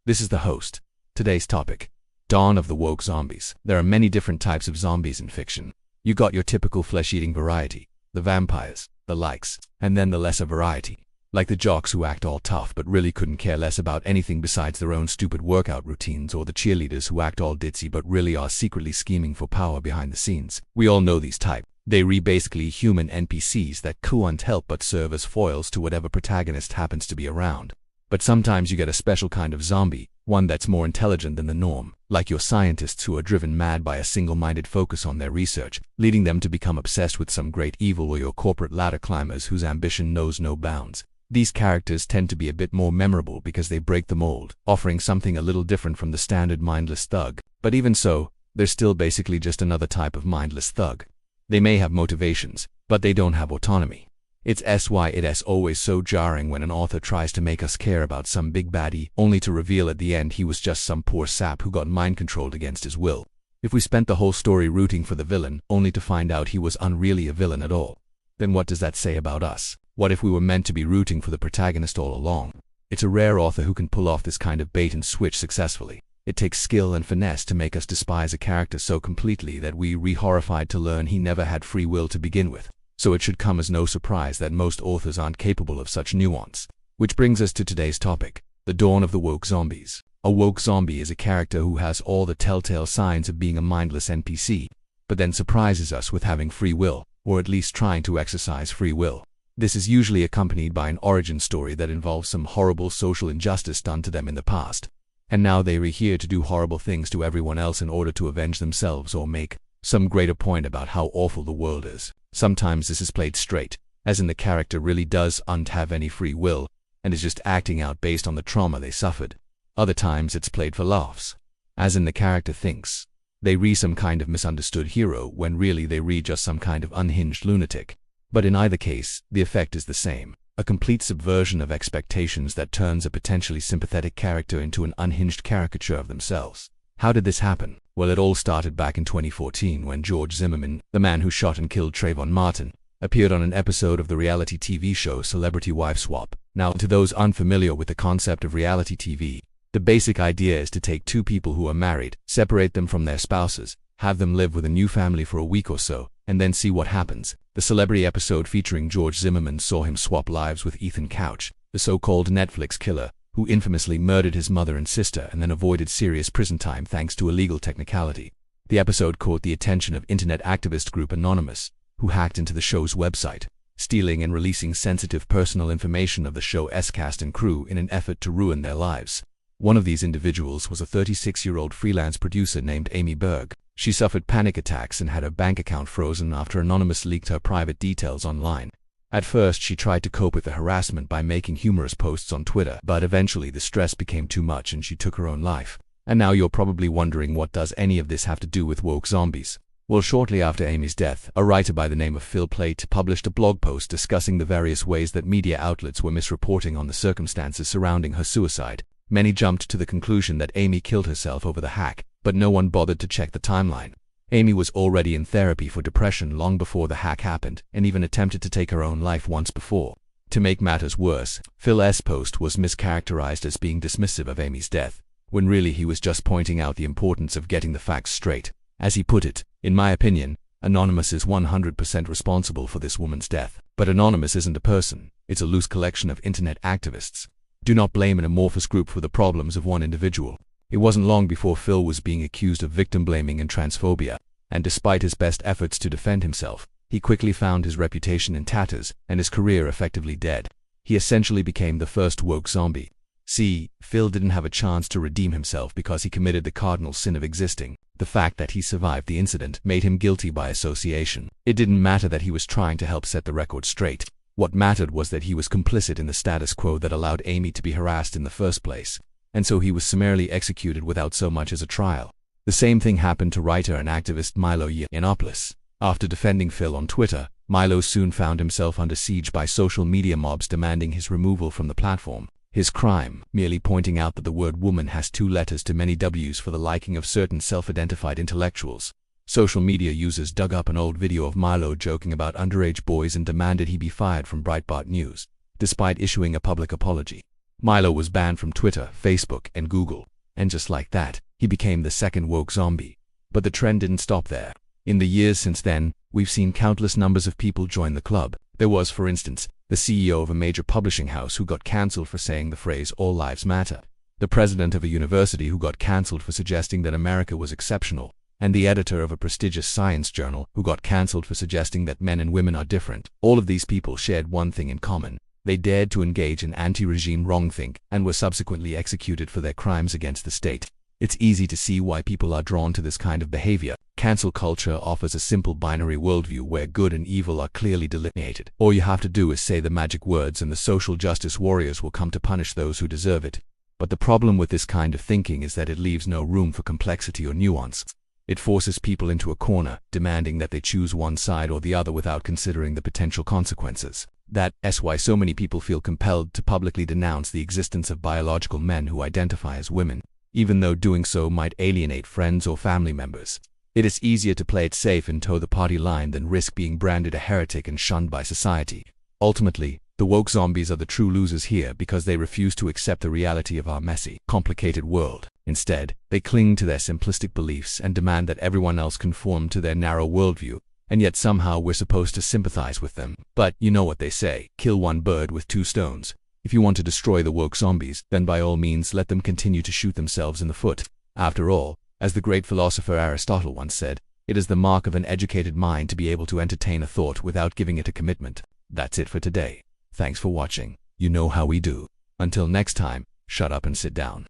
This is the host. Today's topic: Dawn of the Woke Zombies. There are many different types of zombies in fiction. You got your typical flesh-eating variety, the vampires, the likes, and then the lesser variety, like the jocks who act all tough but really couldn't care less about anything besides their own stupid workout routines, or the cheerleaders who act all ditzy but really are secretly scheming for power behind the scenes. We all know these types. They re basically human NPCs that can't help but serve as foils to whatever protagonist happens to be around. But sometimes you get a special kind of zombie, one that's more intelligent than the norm, like your scientists who are driven mad by a single-minded focus on their research, leading them to become obsessed with some great evil, or your corporate ladder climbers whose ambition knows no bounds. These characters tend to be a bit more memorable because they break the mold, offering something a little different from the standard mindless thug. But even so, they're still basically just another type of mindless thug. They may have motivations, but they don't have autonomy. It's why it's always so jarring when an author tries to make us care about some big baddie, only to reveal at the end he was just some poor sap who got mind-controlled against his will. If we spent the whole story rooting for the villain, only to find out he was really a villain at all, then what does that say about us? What if we were meant to be rooting for the protagonist all along? It's a rare author who can pull off this kind of bait and switch successfully. It takes skill and finesse to make us despise a character so completely that we re-horrified to learn he never had free will to begin with. So it should come as no surprise that most authors aren't capable of such nuance. Which brings us to today's topic: the dawn of the woke zombies. A woke zombie is a character who has all the telltale signs of being a mindless NPC, but then surprises us with having free will, or at least trying to exercise free will. This is usually accompanied by an origin story that involves some horrible social injustice done to them in the past, and now they are here to do horrible things to everyone else in order to avenge themselves or make some greater point about how awful the world is. Sometimes this is played straight, as in the character really doesn't have any free will, and is just acting out based on the trauma they suffered. Other times it's played for laughs, as in the character thinks they re some kind of misunderstood hero when really they re just some kind of unhinged lunatic. But in either case, the effect is the same: a complete subversion of expectations that turns a potentially sympathetic character into an unhinged caricature of themselves. How did this happen? Well, it all started back in 2014 when George Zimmerman, the man who shot and killed Trayvon Martin, appeared on an episode of the reality TV show Celebrity Wife Swap. Now, to those unfamiliar with the concept of reality TV, the basic idea is to take two people who are married, separate them from their spouses, have them live with a new family for a week or so, and then see what happens. The Celebrity episode featuring George Zimmerman saw him swap lives with Ethan Couch, the so-called Netflix killer, who infamously murdered his mother and sister and then avoided serious prison time thanks to a legal technicality. The episode caught the attention of internet activist group Anonymous, who hacked into the show's website, stealing and releasing sensitive personal information of the show's cast and crew in an effort to ruin their lives. One of these individuals was a 36-year-old freelance producer named Amy Berg. She suffered panic attacks and had her bank account frozen after Anonymous leaked her private details online. At first, she tried to cope with the harassment by making humorous posts on Twitter, but eventually the stress became too much and she took her own life. And now you're probably wondering, what does any of this have to do with woke zombies? Well, shortly after Amy's death, a writer by the name of Phil Plait published a blog post discussing the various ways that media outlets were misreporting on the circumstances surrounding her suicide. Many jumped to the conclusion that Amy killed herself over the hack, but no one bothered to check the timeline. Amy was already in therapy for depression long before the hack happened, and even attempted to take her own life once before. To make matters worse, Phil's post was mischaracterized as being dismissive of Amy's death, when really he was just pointing out the importance of getting the facts straight. As he put it, "In my opinion, Anonymous is 100% responsible for this woman's death. But Anonymous isn't a person, it's a loose collection of internet activists. Do not blame an amorphous group for the problems of one individual." It wasn't long before Phil was being accused of victim blaming and transphobia, and despite his best efforts to defend himself, he quickly found his reputation in tatters and his career effectively dead. He essentially became the first woke zombie. See, Phil didn't have a chance to redeem himself because he committed the cardinal sin of existing. The fact that he survived the incident made him guilty by association. It didn't matter that he was trying to help set the record straight. What mattered was that he was complicit in the status quo that allowed Amy to be harassed in the first place, and so he was summarily executed without so much as a trial. The same thing happened to writer and activist Milo Yiannopoulos. After defending Phil on Twitter, Milo soon found himself under siege by social media mobs demanding his removal from the platform. His crime, merely pointing out that the word woman has 2 letters to many W's for the liking of certain self-identified intellectuals. Social media users dug up an old video of Milo joking about underage boys and demanded he be fired from Breitbart News, despite issuing a public apology. Milo was banned from Twitter, Facebook, and Google. And just like that, he became the second woke zombie. But the trend didn't stop there. In the years since then, we've seen countless numbers of people join the club. There was, for instance, the CEO of a major publishing house who got cancelled for saying the phrase "all lives matter", the president of a university who got cancelled for suggesting that America was exceptional, and the editor of a prestigious science journal who got cancelled for suggesting that men and women are different. All of these people shared one thing in common. They dared to engage in anti-regime wrongthink and were subsequently executed for their crimes against the state. It's easy to see why people are drawn to this kind of behavior. Cancel culture offers a simple binary worldview where good and evil are clearly delineated. All you have to do is say the magic words and the social justice warriors will come to punish those who deserve it. But the problem with this kind of thinking is that it leaves no room for complexity or nuance. It forces people into a corner, demanding that they choose one side or the other without considering the potential consequences. That's why so many people feel compelled to publicly denounce the existence of biological men who identify as women, even though doing so might alienate friends or family members. It is easier to play it safe and toe the party line than risk being branded a heretic and shunned by society. Ultimately, the woke zombies are the true losers here because they refuse to accept the reality of our messy, complicated world. Instead, they cling to their simplistic beliefs and demand that everyone else conform to their narrow worldview, and yet somehow we're supposed to sympathize with them. But you know what they say, kill one bird with two stones. If you want to destroy the woke zombies, then by all means let them continue to shoot themselves in the foot. After all, as the great philosopher Aristotle once said, it is the mark of an educated mind to be able to entertain a thought without giving it a commitment. That's it for today. Thanks for watching. You know how we do. Until next time, shut up and sit down.